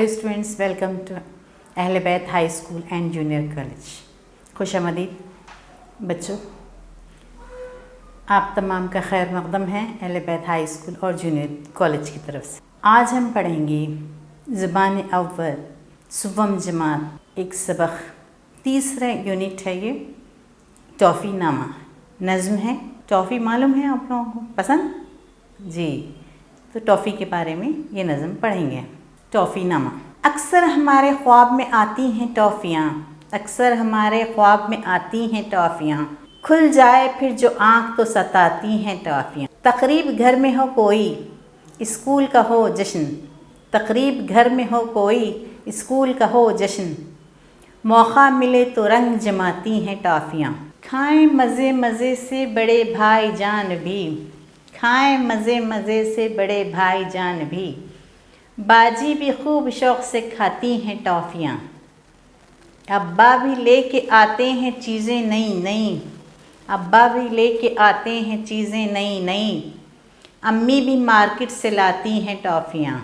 Hello students, welcome to अहल बैत high school and junior college. खुश आमदीद बच्चों, आप तमाम का खैर मकदम है अहल बैत हाई स्कूल और जूनियर कॉलेज की तरफ से। आज हम पढ़ेंगे ज़बान अव्वल सुवम जमात एक सबक, तीसरा यूनिट है ये, टॉफ़ी नामा नज़्म है। टॉफ़ी मालूम है आप लोगों को, पसंद जी? तो टॉफ़ी के बारे में ये नज़्म पढ़ेंगे। टॉफ़ी नामा। अक्सर हमारे ख्वाब में आती हैं टॉफ़ियाँ, अक्सर हमारे ख्वाब में आती हैं टॉफ़ियाँ, खुल जाए फिर जो आँख तो सताती हैं टॉफ़ियाँ। तकरीब घर में हो कोई स्कूल का हो जश्न, तकरीब घर में हो कोई स्कूल का हो जश्न, मौका मिले तो रंग जमाती हैं टॉफ़ियाँ। खाएं मज़े मज़े से बड़े भाई जान भी, खाएं मज़े मज़े से बड़े भाई जान भी, बाजी भी खूब शौक़ से खाती हैं टॉफ़ियाँ। अब्बा भी लेके आते हैं चीज़ें नई नई, अब्बा भी लेके आते हैं चीज़ें नई नई, अम्मी भी मार्केट से लाती हैं टॉफ़ियाँ।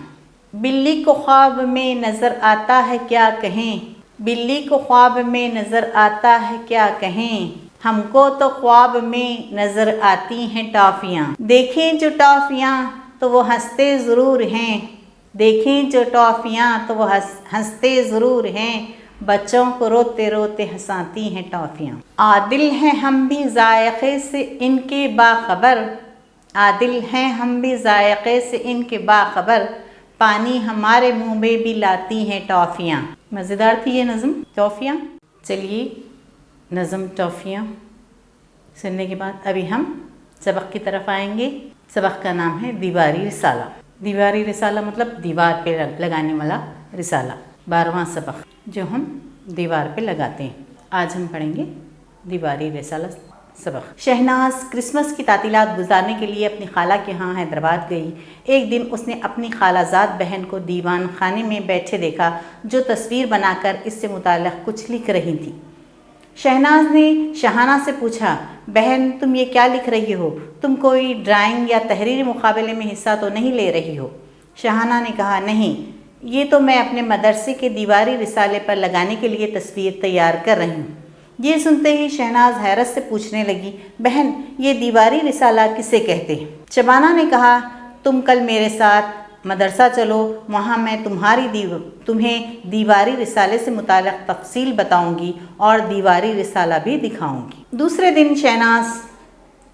बिल्ली को ख्वाब में नज़र आता है क्या कहें, बिल्ली को ख्वाब में नज़र आता है क्या कहें, हमको तो ख्वाब में नज़र आती हैं टॉफ़ियाँ। देखें जो टॉफ़ियाँ तो वो हंसते ज़रूर हैं, देखें जो टॉफ़ियाँ तो वो हंसते ज़रूर हैं, बच्चों को रोते रोते हंसाती हैं टॉफ़ियाँ। आदिल हैं हम भी ज़ायक़े से इनके बाख़बर, आदिल हैं हम भी ज़ायक़े से इनके बाख़बर, पानी हमारे मुँह में भी लाती हैं टॉफ़ियाँ। मज़ेदार थी ये नज़्म टॉफ़ियाँ। चलिए नज़्म टॉफ़ियाँ सुनने के बाद अभी हम सबक की तरफ आएंगे। सबक का नाम है दीवारी रिसाला। दीवारी रिसाला मतलब दीवार पे लगाने वाला रिसाला, 12वां सबक जो हम दीवार पे लगाते हैं। आज हम पढ़ेंगे दीवारी रिसाला सबक। शहनाज क्रिसमस की तातीलात गुजारने के लिए अपनी खाला के यहाँ हैदराबाद गई। एक दिन उसने अपनी खालाजाद बहन को दीवान खाने में बैठे देखा, जो तस्वीर बनाकर इससे मुताल्लिक़ कुछ लिख रही थी। शहनाज ने शहाना से पूछा, बहन तुम ये क्या लिख रही हो? तुम कोई ड्राइंग या तहरीरी मुकाबले में हिस्सा तो नहीं ले रही हो? शहाना ने कहा, नहीं, ये तो मैं अपने मदरसे के दीवारी रिसाले पर लगाने के लिए तस्वीर तैयार कर रही हूँ। ये सुनते ही शहनाज हैरत से पूछने लगी, बहन ये दीवारी रिसाला किसे कहते हैं? शबाना ने कहा, तुम कल मेरे साथ मदरसा चलो, वहाँ मैं तुम्हें दीवारी रिसाले से मुताल्लिक़ तफसील बताऊँगी और दीवारी रिसाला भी दिखाऊँगी। दूसरे दिन शहनाज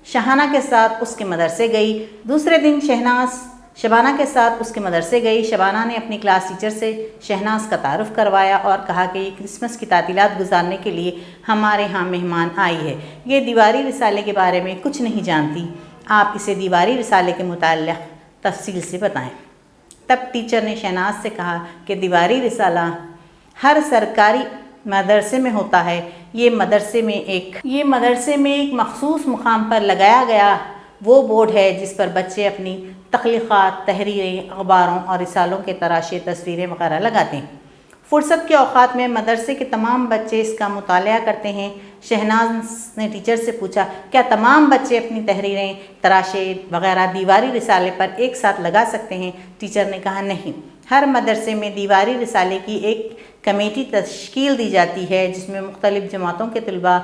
शहाना के साथ उसके मदरसे गई। दूसरे दिन शहनाज शबाना के साथ उसके मदरसे गई। शबाना ने अपनी क्लास टीचर से शहनाज का तारुफ़ करवाया और कहा कि क्रिसमस की तातीलात गुजारने के लिए हमारे यहाँ मेहमान आई है। ये दीवारी रिसाले के बारे में कुछ नहीं जानती, आप इसे दीवारी रिसाले के मुताल्लिक़ तफसील से बताएं। तब टीचर ने शहनाज से कहा कि दीवारी रिसाला हर सरकारी मदरसे में होता है। ये मदरसे में एक मखसूस मुकाम पर लगाया गया वो बोर्ड है जिस पर बच्चे अपनी तख्लीक़ात, तहरीरें, अखबारों और रिसालों के तराशे, तस्वीरें वगैरह लगाते हैं। फ़ुर्सत के औक़ात में मदरसे के तमाम बच्चे इसका मुतालिया करते हैं। शहनाज ने टीचर से पूछा, क्या तमाम बच्चे अपनी तहरीरें, तराशे वगैरह दीवारी रिसाले पर एक साथ लगा सकते हैं? टीचर ने कहा, नहीं, हर मदरसे में दीवारी रिसाले की एक कमेटी तश्कील दी जाती है जिसमें मुख्तलिफ़ जमातों के तलबा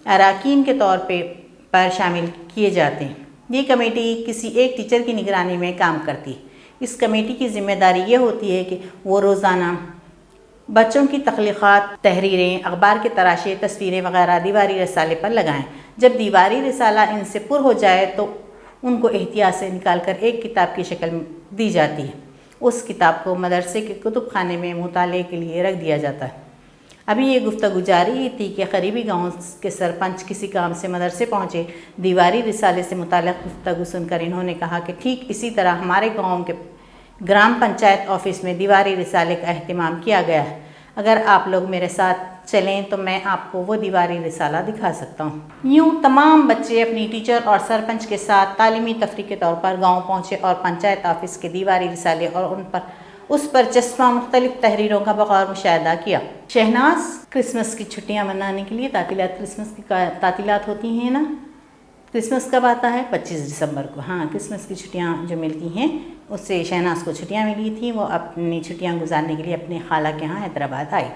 अरकान के तौर पर शामिल किए जाते हैं। ये कमेटी किसी एक टीचर की निगरानी में काम करती है। इस कमेटी की ज़िम्मेदारी ये होती है कि वो रोज़ाना बच्चों की तख्लीक़ात, तहरीरें, अखबार के तराशे, तस्वीरें वगैरह दीवारी रिसाले पर लगाएं। जब दीवारी रिसाला इनसे पुर हो जाए तो उनको एहतियात से निकाल कर एक किताब की शक्ल में दी जाती है। उस किताब को मदरसे के कुतुब खाने में मुताले के लिए रख दिया जाता है। अभी ये गुफ्तगू जारी थी कि करीबी गाँव के सरपंच किसी काम से मदरसे पहुँचे। दीवारी रिसाले से मुताल्लिक़ गुफ्तगू सुनकर इन्होंने कहा कि ठीक इसी तरह हमारे गाँव के ग्राम पंचायत ऑफिस में दीवारी रिसाले का अहतमाम किया गया है। अगर आप लोग मेरे साथ चलें तो मैं आपको वो दीवारी रिसाला दिखा सकता हूँ। यूँ तमाम बच्चे अपनी टीचर और सरपंच के साथ तालीमी तफरीह के तौर पर गाँव पहुँचे और पंचायत ऑफिस के दीवारी रिसाले और उस पर चस्पा मुख्तलिफ तहरीरों का बग़ौर मुशाहिदा किया। शहनाज क्रिसमस की छुट्टियाँ मनाने के लिए क्रिसमस की तातीलात होती हैं ना, کرسمس کب آتا ہے؟ 25 دسمبر کو. ہاں، کرسمس کی چھٹیاں جو ملتی ہیں اس سے شہناز کو چھٹیاں ملی تھیں. وہ اپنی چھٹیاں گزارنے کے لیے اپنے خالہ کے ہاں حیدرآباد آئی.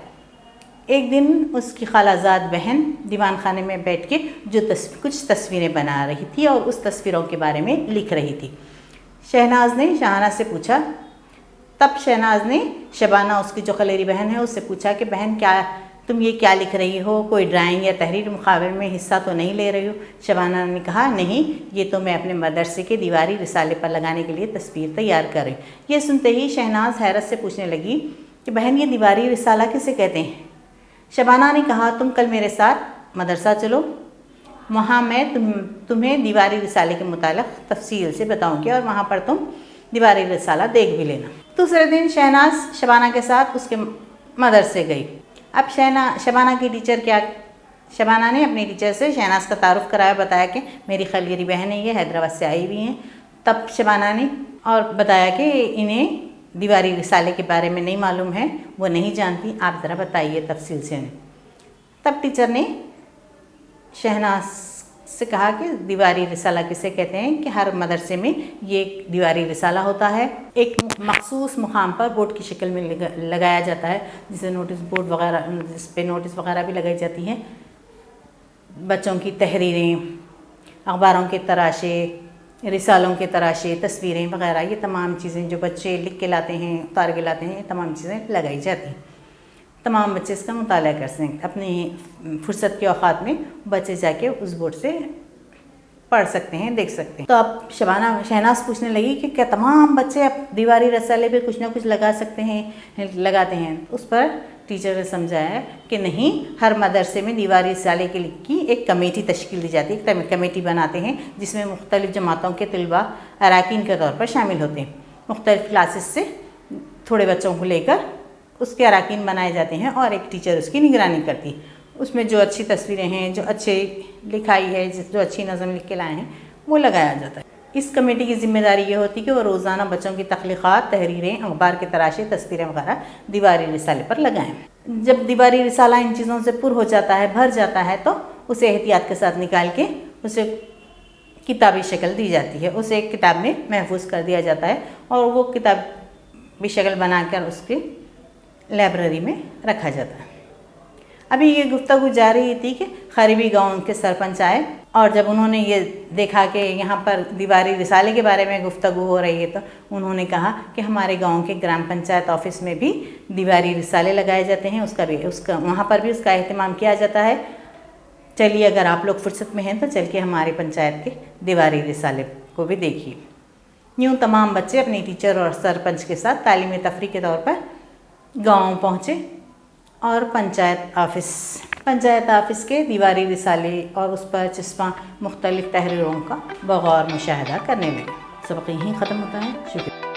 ایک دن اس کی خالہ زاد بہن دیوان خانے میں بیٹھ کے کچھ تصویریں بنا رہی تھی اور اس تصویروں کے بارے میں لکھ رہی تھی. شہناز نے شاہانہ سے پوچھا. تب شہناز نے شبانہ، اس کی جو خلیری بہن ہے، اس سے پوچھا کہ بہن تم یہ کیا لکھ رہی ہو؟ کوئی ڈرائنگ یا تحریر مقابلے میں حصہ تو نہیں لے رہی ہو؟ شبانہ نے کہا نہیں، یہ تو میں اپنے مدرسے کے دیواری رسالے پر لگانے کے لیے تصویر تیار کر رہی ہوں. یہ سنتے ہی شہناز حیرت سے پوچھنے لگی کہ بہن، یہ دیواری رسالہ کسے کہتے ہیں؟ شبانہ نے کہا تم کل میرے ساتھ مدرسہ چلو، وہاں میں تمہیں دیواری رسالے کے متعلق تفصیل سے بتاؤں گی اور وہاں پر تم دیواری رسالہ دیکھ بھی لینا. دوسرے دن شہناز شبانہ کے ساتھ اس کے مدرسے گئی. اب شبانہ نے اپنی ٹیچر سے شہناز کا تعارف کرایا، بتایا کہ میری خلیری بہن ہے، یہ حیدرآباد سے آئی ہوئی ہیں. تب شبانہ نے اور بتایا کہ انہیں دیواری رسالے کے بارے میں نہیں معلوم ہے، وہ نہیں جانتی، آپ ذرا بتائیے تفصیل سے انہیں. تب ٹیچر نے شہناز سے کہا کہ دیواری رسالہ کسے کہتے ہیں کہ ہر مدرسے میں یہ ایک دیواری رسالہ ہوتا ہے، ایک مخصوص مقام پر بورڈ کی شکل میں لگایا جاتا ہے، جسے نوٹس بورڈ وغیرہ، جس پہ نوٹس وغیرہ بھی لگائی جاتی ہیں. بچوں کی تحریریں، اخباروں کے تراشے، رسالوں کے تراشے، تصویریں وغیرہ، یہ تمام چیزیں جو بچے لکھ کے لاتے ہیں، اتار کے لاتے ہیں، یہ تمام چیزیں لگائی جاتی ہیں. تمام بچے اس کا مطالعہ کر سکیں. اپنی فرصت کے اوقات میں بچے جا کے اس بورڈ سے پڑھ سکتے ہیں، دیکھ سکتے ہیں. تو اب شہناز پوچھنے لگی کہ کیا تمام بچے اب دیواری رسالے پہ کچھ نہ کچھ لگاتے ہیں؟ اس پر ٹیچر نے سمجھایا کہ نہیں، ہر مدرسے میں دیواری رسالے کی ایک کمیٹی تشکیل دی جاتی ہے. ایک کمیٹی بناتے ہیں جس میں مختلف جماعتوں کے طلباء اراکین کے طور پر شامل ہوتے ہیں. مختلف کلاسز سے تھوڑے بچوں کو لے کر اس کے اراکین بنائے جاتے ہیں اور ایک ٹیچر اس کی نگرانی کرتی. اس میں جو اچھی تصویریں ہیں، جو اچھی لکھائی ہے، جو اچھی نظم لکھ کے لائے ہیں، وہ لگایا جاتا ہے. اس کمیٹی کی ذمہ داری یہ ہوتی ہے کہ وہ روزانہ بچوں کی تخلیقات، تحریریں، اخبار کے تراشے، تصویریں وغیرہ دیواری رسالے پر لگائیں. جب دیواری رسالہ ان چیزوں سے پر ہو جاتا ہے، بھر جاتا ہے، تو اسے احتیاط کے ساتھ نکال کے اسے کتابی شکل دی جاتی ہے. اسے ایک کتاب میں محفوظ کر دیا جاتا ہے اور وہ کتابی شکل بنا کر اس کی لائبریری میں رکھا جاتا ہے. ابھی یہ گفتگو جا رہی تھی کہ قریبی گاؤں کے سرپنچ آئے اور جب انہوں نے یہ دیکھا کہ یہاں پر دیواری رسالے کے بارے میں گفتگو ہو رہی ہے تو انہوں نے کہا کہ ہمارے گاؤں کے گرام پنچایت آفس میں بھی دیواری رسالے لگائے جاتے ہیں، وہاں پر بھی اس کا اہتمام کیا جاتا ہے. چلیے اگر آپ لوگ فرصت میں ہیں تو چل کے ہماری پنچایت کے دیواری رسالے کو بھی دیکھیے. یوں تمام بچے اپنی ٹیچر اور سرپنچ کے ساتھ تعلیم تفریح کے طور پر گاؤں پہنچے اور پنچایت آفس کے دیواری رسالے اور اس پر چسپاں مختلف تحریروں کا بغور مشاہدہ کرنے لگے. سبق یہیں ختم ہوتا ہے. شکریہ.